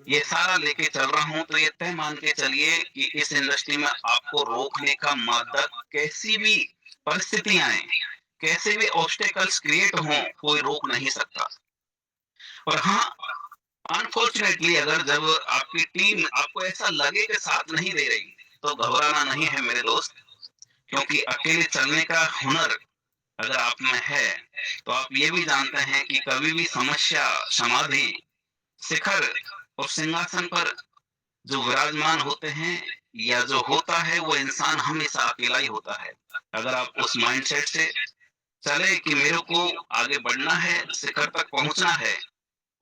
ये सारा लेके चल रहा हूँ, तो ये तय मान के चलिए कि इस इंडस्ट्री में आपको रोकने का मादा कैसी भी परिस्थितियाँ आएँ, कैसे भी ऑब्स्टेकल्स क्रिएट हों, कोई रोक नहीं सकता। और हाँ, अनफॉर्चुनेटली अगर जब आपकी टीम आपको ऐसा लगे कि साथ नहीं दे रही, तो घबराना नहीं है मेरे दोस्त, क्योंकि अकेले चलने का हुनर अगर आप में है, तो आप ये भी जानते हैं कि कभी भी समस्या, समाधि, शिखर और सिंहासन पर जो विराजमान होते हैं या जो होता है वो इंसान हमेशा अकेला ही होता है। अगर आप उस माइंडसेट से चले कि मेरे को आगे बढ़ना है, शिखर तक पहुँचना है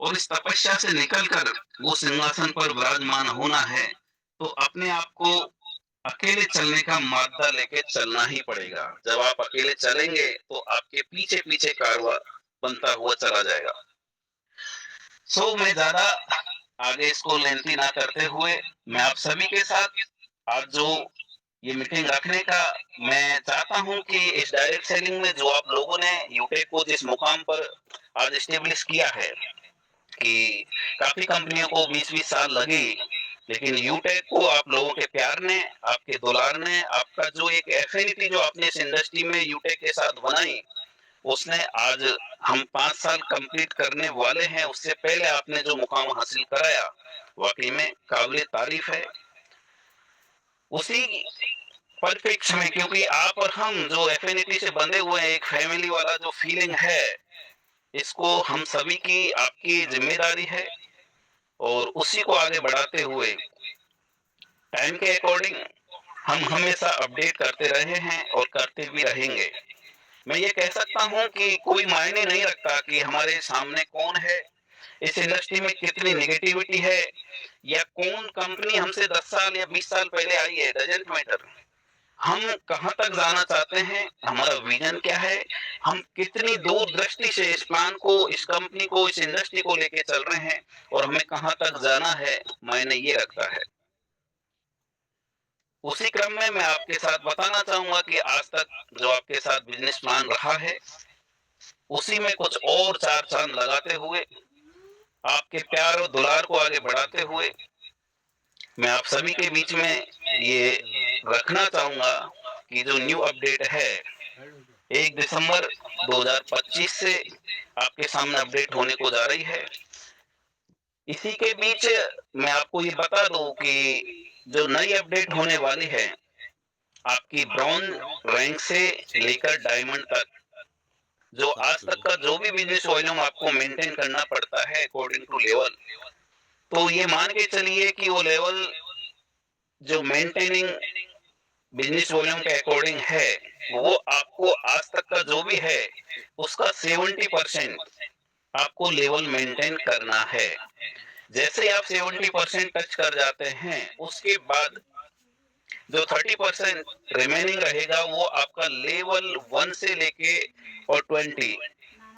और इस तपस्या से निकलकर वो सिंहासन पर विराजमान होना है, तो अपने आप को अकेले चलने का माद्दा लेके चलना ही पड़ेगा। जब आप अकेले चलेंगे, तो आपके पीछे-पीछे कारवां बनता हुआ चला जाएगा। मैं ज़्यादा आगे इसको लेंथी ना करते हुए, मैं आप सभी के साथ आज जो ये मीटिंग रखने का मैं चाहता हूँ कि इस डायरेक्ट सेलिंग में जो आप लोगों ने यूटेक को जिस मुकाम पर आज एस्टेब्लिश किया है कि काफ़ी कंपनियों को 20-20 साल लगे, लेकिन यूटेक को आप लोगों के प्यार ने, आपके दुलार ने, आपका जो एक एफिनिटी जो आपने इस इंडस्ट्री में यूटेक के साथ बनाई, उसने आज हम 5 साल कंप्लीट करने वाले हैं, उससे पहले आपने जो मुकाम हासिल कराया, वाक़ई में काबिल तारीफ़ है। उसी परिप्रेक्ष्य में क्योंकि आप और हम जो एफिनिटी से बंधे हुए हैं, एक फैमिली वाला जो फीलिंग है, इसको हम सभी की आपकी ज़िम्मेदारी है और उसी को आगे बढ़ाते हुए टाइम के अकॉर्डिंग हम हमेशा अपडेट करते रहे हैं और करते भी रहेंगे। मैं ये कह सकता हूँ कि कोई मायने नहीं रखता कि हमारे सामने कौन है, इस इंडस्ट्री में कितनी नेगेटिविटी है या कौन कंपनी हमसे 10 साल या 20 साल पहले आई है, डज़न्ट मैटर। हम कहाँ तक जाना चाहते हैं, हमारा विज़न क्या है, हम कितनी दूरदृष्टि से इस प्लान को, इस कंपनी को, इस इंडस्ट्री को लेके चल रहे हैं और हमें कहाँ तक जाना है, मायने ये रखता है। उसी क्रम में मैं आपके साथ बताना चाहूँगा कि आज तक जो आपके साथ बिज़नेस प्लान रहा है, उसी में कुछ और 4 चाँद लगाते हुए, आपके प्यार और दुलार को आगे बढ़ाते हुए, मैं आप सभी के बीच में ये रखना चाहूँगा कि जो न्यू अपडेट है, 1 दिसंबर 2025 से आपके सामने अपडेट होने को जा रही है। इसी के बीच मैं आपको ये बता दूँ कि जो नई अपडेट होने वाली है, आपकी ब्रॉन्ज रैंक से लेकर डायमंड तक, जो आज तक का जो भी बिज़नेस वॉल्यूम आपको मेंटेन करना पड़ता है अकॉर्डिंग टू लेवल, तो ये मान के चलिए कि वो लेवल जो मेंटेनिंग बिज़नेस वॉल्यूम के अकॉर्डिंग है, वो आपको आज तक का जो भी है, उसका 70% आपको लेवल मेंटेन करना है। जैसे ही आप 70% टच कर जाते हैं, उसके बाद जो 30% रिमेनिंग रहेगा वो आपका लेवल 1 से लेके और 20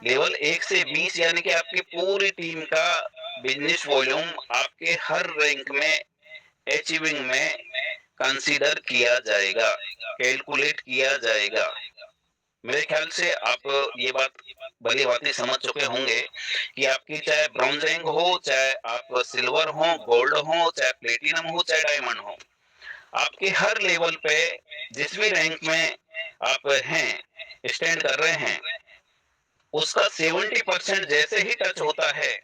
लेवल 1 से 20 यानी कि आपकी पूरी टीम का बिजनेस वॉल्यूम आपके हर रैंक में अचीविंग में कंसीडर किया जाएगा, कैलकुलेट किया जाएगा। मेरे ख्याल से आप ये बात भली भांति समझ चुके होंगे कि आपकी चाहे ब्रॉन्ज रैंक हो, चाहे आप सिल्वर हो, गोल्ड हो, चाहे प्लेटिनम हो, चाहे डायमंड हो, आपके हर लेवल पे जिस भी रैंक में आप हैं, स्टैंड कर रहे हैं, उसका 70% जैसे ही टच होता है,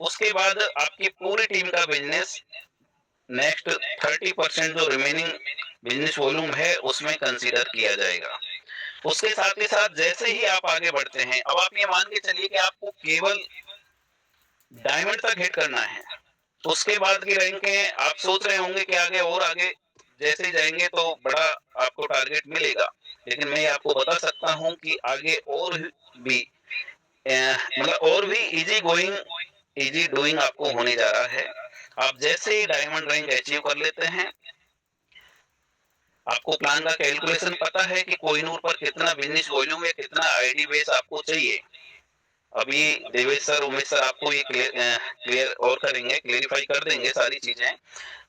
उसके बाद आपकी पूरी टीम का बिज़नेस नेक्स्ट 30% जो रिमेनिंग बिज़नेस वॉल्यूम है, उसमें कंसीडर किया जाएगा। उसके साथ ही साथ जैसे ही आप आगे बढ़ते हैं, अब आप ये मान के चलिए कि आपको केवल डायमंड तक हिट करना है। उसके बाद की रैंकें आप सोच रहे होंगे कि आगे और आगे जैसे जाएँगे तो बड़ा आपको टारगेट मिलेगा। लेकिन मैं आपको बता सकता हूँ कि आगे और भी मतलब और भी ईज़ी गोइंग, ईज़ी डूइंग आपको होने जा रहा है। आप जैसे ही डायमंड रैंक अचीव कर लेते हैं, आपको प्लान का कैलकुलेशन पता है कि कोहिनूर पर कितना बिज़नेस वॉल्यूम या कितना आईडी बेस आपको चाहिए। अभी देवेश सर, उमेश सर आपको ये क्लियर और करेंगे, क्लेरिफाई कर देंगे सारी चीज़ें।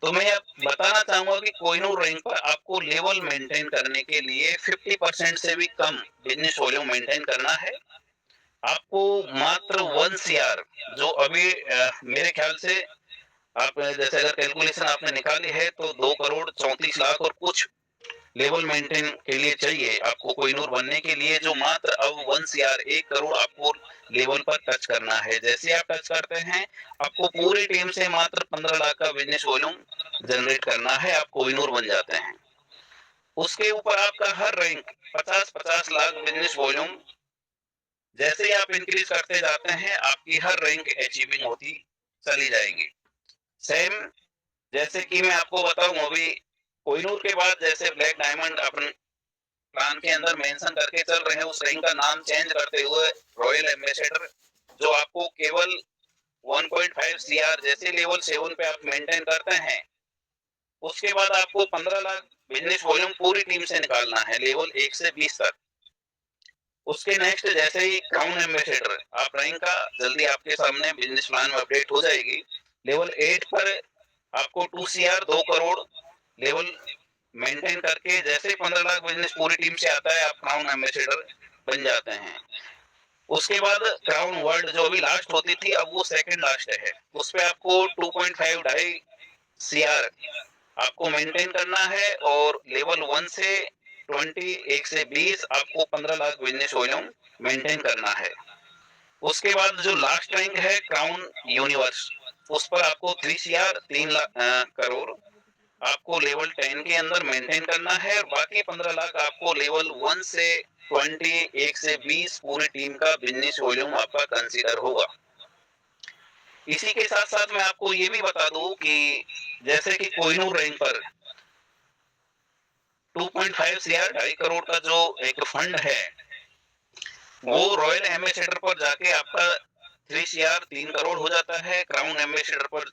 तो मैं अब बताना चाहूँगा कि कोहिनूर रैंक पर आपको लेवल मेंटेन करने के लिए 50% से भी कम बिज़नेस वॉल्यूम मेंटेन करना है। आपको मात्र 1 सीआर जो अभी मेरे ख्याल से आप जैसे अगर कैलकुलेशन आपने निकाली है तो 2 करोड़ 34 लाख और कुछ लेवल मेंटेन के लिए चाहिए आपको कोहिनूर बनने के लिए, जो मात्र अब 1 सीआर 1 करोड़ आपको लेवल पर टच करना है। जैसे आप टच करते हैं, आपको पूरी टीम से मात्र 15 लाख का बिजनेस वॉल्यूम जनरेट करना है, आप कोहिनूर बन जाते हैं। उसके ऊपर आपका हर रैंक 50-50 लाख बिजनेस वॉल्यूम जैसे ही आप इंक्रीज करते जाते हैं, आपकी हर रैंक अचीविंग होती चली जाएगी। सेम जैसे कि मैं आपको बताऊं, अभी कोहिनूर के बाद जैसे ब्लैक डायमंड अपन प्लान के अंदर मेंशन करके चल रहे हैं, उस रैंक का नाम चेंज करते हुए रॉयल एम्बेसडर, जो आपको केवल 1.5 सीआर जैसे लेवल 7 पे आप मेंटेन करते हैं, उसके बाद आपको 15 लाख बिजनेस वॉल्यूम पूरी टीम से निकालना है लेवल 1 से 20 तक। उसके नेक्स्ट जैसे ही क्राउन एम्बेसडर आप रैंक का जल्दी आपके सामने बिजनेस प्लान में अपडेट हो जाएगी। लेवल 8 पर आपको 2 सीआर 2 करोड़ लेवल मेंटेन करके जैसे 15 लाख बिजनेस पूरी टीम से आता है, आप क्राउन एम्बेसडर बन जाते हैं। उसके बाद क्राउन वर्ल्ड जो अभी लास्ट होती थी, अब वो सेकंड लास्ट है, उस पे आपको 2.5 ढाई सीआर आपको मेंटेन करना है और लेवल 1 से 20 1 से 20 आपको 15 लाख बिजनेस वॉल्यूम मेंटेन करना है। उसके बाद जो लास्ट रैंक है क्राउन यूनिवर्स, उस पर आपको 3 सीआर 3 करोड़ आपको लेवल 10 के अंदर मेंटेन करना है और बाकी 15 लाख आपको लेवल 1 से 20 1 से 20 पूरी टीम का बिजनेस वॉल्यूम आपका कंसीडर होगा। इसी के साथ साथ मैं आपको ये भी बता दूं कि जैसे कि कोहिनूर रैंक पर 2.5 सीआर 2.5 करोड़ का जो एक फंड है, वो रॉयल एम्बेसडर पर जाके आपका 3 सीआर 3 करोड़ हो जाता है। क्राउन एम्बेसडर पर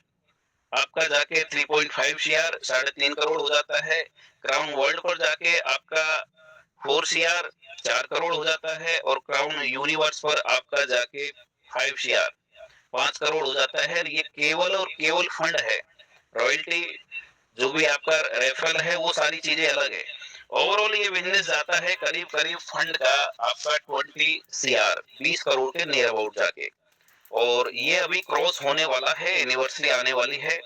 आपका जाके 3.5 सीआर 3.5 करोड़ हो जाता है। क्राउन वर्ल्ड पर जाके आपका 4 सीआर 4 करोड़ हो जाता है और क्राउन यूनिवर्स पर आपका जाके 5 सीआर 5 करोड़ हो जाता है। ये केवल और केवल फंड है। रॉयल्टी जो भी आपका रेफरल है, वो सारी चीजें अलग है। ओवरऑल ये बिजनेस जाता है करीब करीब फंड का आपका 20 सीआर 20 करोड़ के नियर अबाउट जाके, और ये अभी क्रॉस होने वाला है, एनिवर्सरी आने वाली है।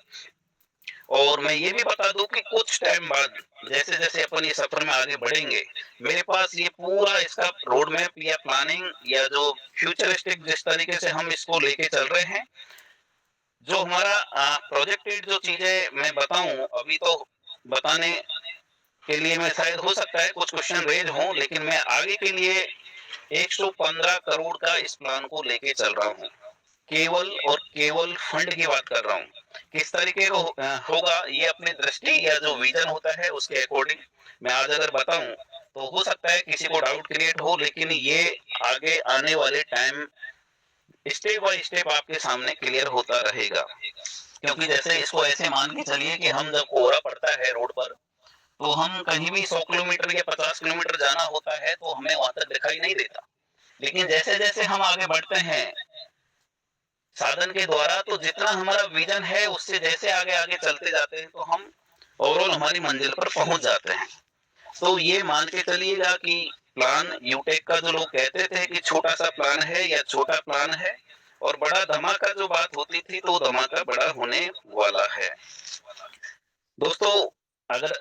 और मैं ये भी बता दूं कि कुछ टाइम बाद जैसे जैसे अपन ये सफर में आगे बढ़ेंगे, मेरे पास ये पूरा इसका रोड मैप या प्लानिंग या जो फ्यूचरिस्टिक जिस तरीके से हम इसको लेके चल रहे हैं, जो हमारा प्रोजेक्टेड जो चीजें मैं बताऊं, अभी तो बताने के लिए मैं शायद हो सकता है कुछ क्वेश्चन रेज हों, लेकिन मैं आगे के लिए 115 करोड़ का इस प्लान को लेके चल रहा हूँ। केवल और केवल फंड की बात कर रहा हूँ। किस तरीके का होगा ये अपनी दृष्टि या जो विजन होता है उसके अकॉर्डिंग मैं आज अगर बताऊं, तो हो सकता है किसी को डाउट क्रिएट हो, लेकिन ये आगे आने वाले टाइम स्टेप बाय स्टेप आपके सामने क्लियर होता रहेगा। क्योंकि जैसे इसको ऐसे मान के चलिए कि हम जब कोहरा पड़ता है रोड पर, तो हम कहीं भी 100 किलोमीटर या 50 किलोमीटर जाना होता है तो हमें वहां तक दिखाई नहीं देता। लेकिन जैसे जैसे हम आगे बढ़ते हैं साधन के द्वारा, तो जितना हमारा विजन है उससे जैसे आगे आगे चलते जाते हैं, तो हम ओवरऑल हमारी मंजिल पर पहुंच जाते हैं। तो ये मान के चलिएगा कि प्लान यूटेक का जो लोग कहते थे कि छोटा सा प्लान है या छोटा प्लान है, और बड़ा धमाका जो बात होती थी, तो धमाका बड़ा होने वाला है। दोस्तों, अगर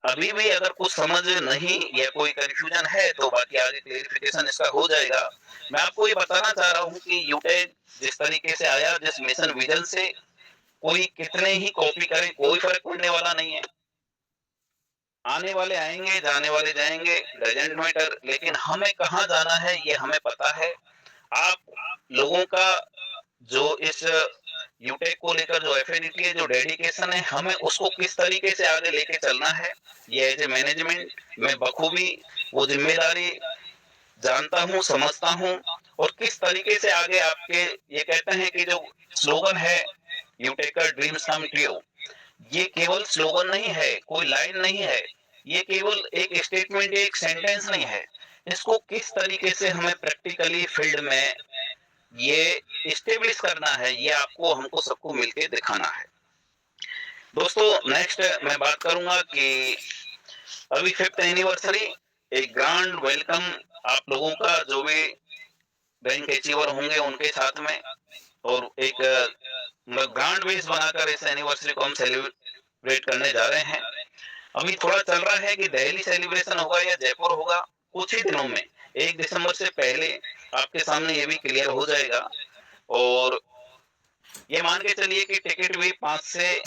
अभी भी अगर कुछ समझ नहीं या कोई कंफ्यूजन है, तो बाकी आगे क्लेरिफिकेशन इसका हो जाएगा। मैं आपको ये बताना चाह रहा हूँ कि यूटेक जिस तरीके से आया, जिस मिशन विजन से, कोई कितने ही कॉपी करे कोई फर्क पड़ने वाला नहीं है। आने वाले आएंगे, जाने वाले जाएंगे, डजंट मैटर, लेकिन हमें कहाँ जाना है ये हमें पता है। आप लोगों का जो इस यूटेक को लेकर जो एफिनिटी है, जो डेडिकेशन है, हमें उसको किस तरीके से आगे लेके चलना है, ये एज ए मैनेजमेंट मैं बखूबी वो जिम्मेदारी जानता हूँ, समझता हूँ। और किस तरीके से आगे आपके ये कहते हैं कि जो स्लोगन है यूटेक का ड्रीम्स कम ट्रू, ये केवल स्लोगन नहीं है, कोई लाइन नहीं है, ये केवल एक स्टेटमेंट, एक सेंटेंस नहीं है। इसको किस तरीके से हमें प्रैक्टिकली फील्ड में ये इस्टेब्लिश करना है, ये आपको हमको सबको मिलके दिखाना है। दोस्तों, नेक्स्ट मैं बात करूंगा कि अभी 5th एनिवर्सरी, एक ग्रांड वेलकम आप लोगों का जो भी बैंक अचीवर होंगे उनके साथ में। और एक मतलब ग्रांड बेस बनाकर इस एनिवर्सरी को हम सेलिब्रेट करने जा रहे हैं। अभी थोड़ा चल रहा है कि दिल्ली सेलिब्रेशन होगा या जयपुर होगा, कुछ ही दिनों में 1 दिसंबर से पहले आपके सामने ये भी क्लियर हो जाएगा। और ये मान के चलिए कि टिकट भी 5 से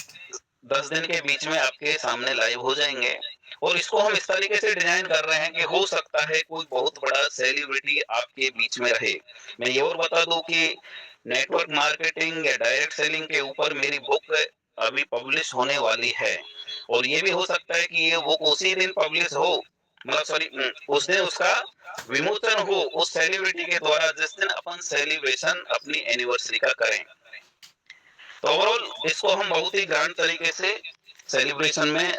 10 दिन के बीच में आपके सामने लाइव हो जाएँगे। और इसको हम इस तरीके से डिज़ाइन कर रहे हैं कि हो सकता है कोई बहुत बड़ा सेलिब्रिटी आपके बीच में रहे। मैं ये और बता दूँ कि नेटवर्क मार्केटिंग या डायरेक्ट सेलिंग के ऊपर मेरी बुक अभी पब्लिश होने वाली है। और ये भी हो सकता है कि ये बुक उसी दिन पब्लिश हो, मतलब सॉरी उस दिन उसका विमोचन हो उस सेलिब्रिटी के द्वारा जिस दिन अपन सेलिब्रेशन अपनी एनिवर्सरी का करें। तो ओवरऑल इसको हम बहुत ही ग्रैंड तरीके से सेलिब्रेशन में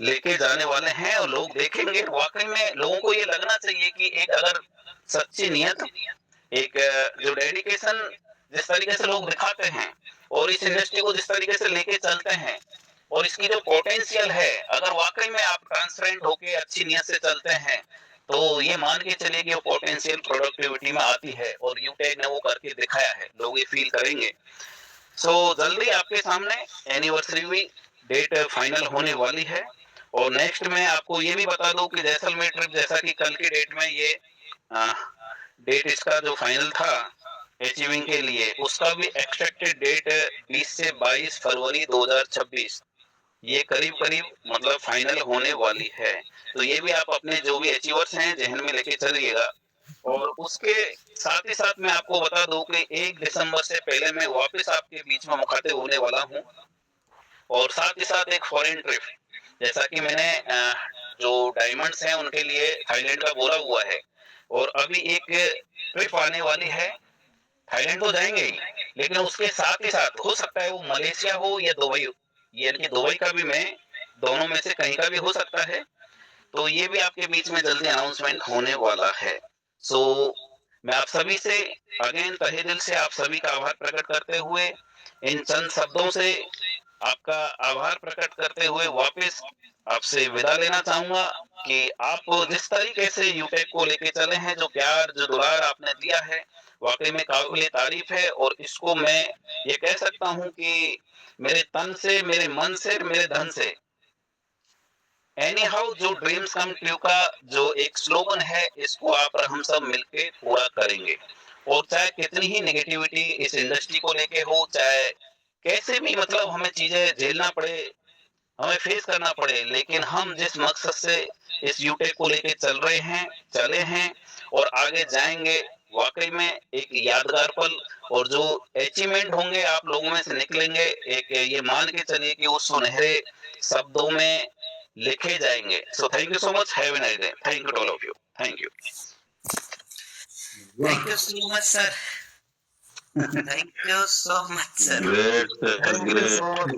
लेके जाने वाले हैं और लोग देखेंगे। वाक़ई में लोगों को ये लगना चाहिए कि एक अगर सच्ची नियत, एक जो डेडिकेशन जिस तरीके से लोग दिखाते हैं और इस इंडस्ट्री को जिस तरीके से लेके चलते हैं और इसकी जो पोटेंशियल है, अगर वाक़ई में आप ट्रांसपेरेंट होके अच्छी नियत से चलते हैं, तो ये मान के चलिए कि वो पोटेंशियल प्रोडक्टिविटी में आती है और यूटेक ने वो करके दिखाया है। लोग ये फ़ील करेंगे। सो जल्दी आपके सामने एनिवर्सरी भी डेट फाइनल होने वाली है। और नेक्स्ट मैं आपको ये भी बता दूं कि जैसलमेर ट्रिप, जैसा कि कल की डेट में ये डेट इसका जो फाइनल था अचीविंग के लिए, उसका भी एक्सपेक्टेड डेट 20 से 22 फरवरी 2026 ये करीब-करीब मतलब फाइनल होने वाली है। तो ये भी आप अपने जो भी अचीवर्स हैं ज़हन में लेके चलिएगा। और उसके साथ ही साथ मैं आपको बता दूँ कि 1 दिसंबर से पहले मैं वापस आपके बीच में मुखातिब होने वाला हूँ। और साथ ही साथ एक फॉरेन ट्रिप, जैसा कि मैंने जो डायमंड्स हैं उनके लिए थाईलैंड का बोला हुआ है। और अभी एक ट्रिप आने वाली है, थाईलैंड तो जाएँगे ही, लेकिन उसके साथ ही साथ हो सकता है वो मलेशिया हो या दुबई हो, यानी कि दुबई का भी मैं दोनों में से कहीं का भी हो सकता है। तो ये भी आपके बीच में जल्दी अनाउंसमेंट होने वाला है। सो मैं आप सभी से अगेन तहे दिल से आप सभी का आभार प्रकट करते हुए, इन चंद शब्दों से आपका आभार प्रकट करते हुए वापस आपसे विदा लेना चाहूँगा कि आप जिस तरीके से यूटेक को लेके चले हैं, जो प्यार, जो दुलार आपने दिया है, वाक़ई में काबिल तारीफ़ है। और इसको मैं ये कह सकता हूँ कि मेरे तन से, मेरे मन से, मेरे धन से एनी हाउ जो ड्रीम्स कम ट्रू का जो एक स्लोगन है, इसको आप और हम सब मिलके पूरा करेंगे। और चाहे कितनी ही नेगेटिविटी इस इंडस्ट्री को लेके हो, चाहे कैसे भी मतलब हमें चीजें झेलना पड़े, हमें फेस करना पड़े, लेकिन हम जिस मकसद से इस यूटेक को लेके चल रहे हैं, चले हैं और आगे जाएंगे, वाकई में एक यादगार पल और जो अचीवमेंट होंगे आप लोगों में से निकलेंगे, एक ये मान के चलिए कि वो सुनहरे शब्दों में लिखे जाएंगे। So thank you so much, have a nice day, thank you to all of you, thank you. Thank you so much, sir. Thank you so much, sir. Great, Thank you great. so much.